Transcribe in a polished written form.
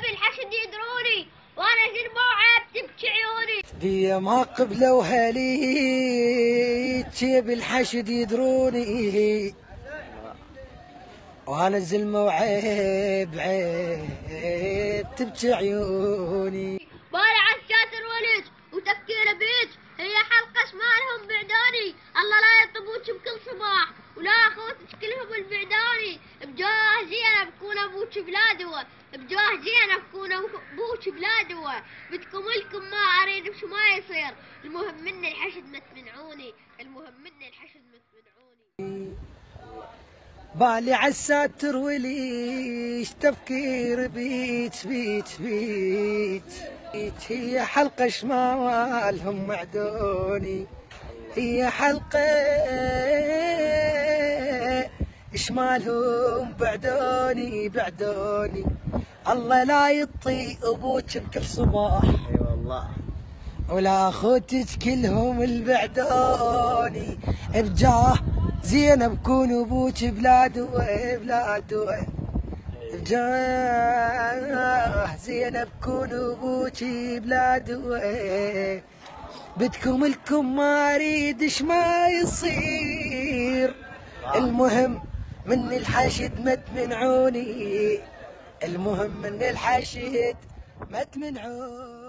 بالحشد يدروني وانا زين موعد تبكي عيوني. دي ما قبلوها لي جيب الحشد يدروني وانا زلمه وعيب عيب تبكي عيوني. بالي عن شاتر ولد وتفكير بيت هي حلقه اسمالهم بعداني. الله لا يطبوك بكل صباح ولا اخوتك كلهم البعداني. بجاه زينب بكون ابوك بلادوه بجاه زينب بكون ابوك بلادوه. بدكم لكم ما اريد وش ما يصير. المهم مني الحشد ما تمنعوني. المهم مني الحشد ما تمنعوني. بالي عالساتر وليش تفكير بيت هي حلقة شمالهم معدوني. هي حلقة شمالهم بعدوني. الله لا يطي ابوك بكل صباح اي والله ولا اخوتك كلهم البعدوني. بجاه زينب كون ابوك بلادوه بجاه زينب كون ابوك بلادوه. بدكم لكم ما اريدش ما يصير. المهم من الحشد ما تمنعوني. المهم من الحشد ما تمنعوني.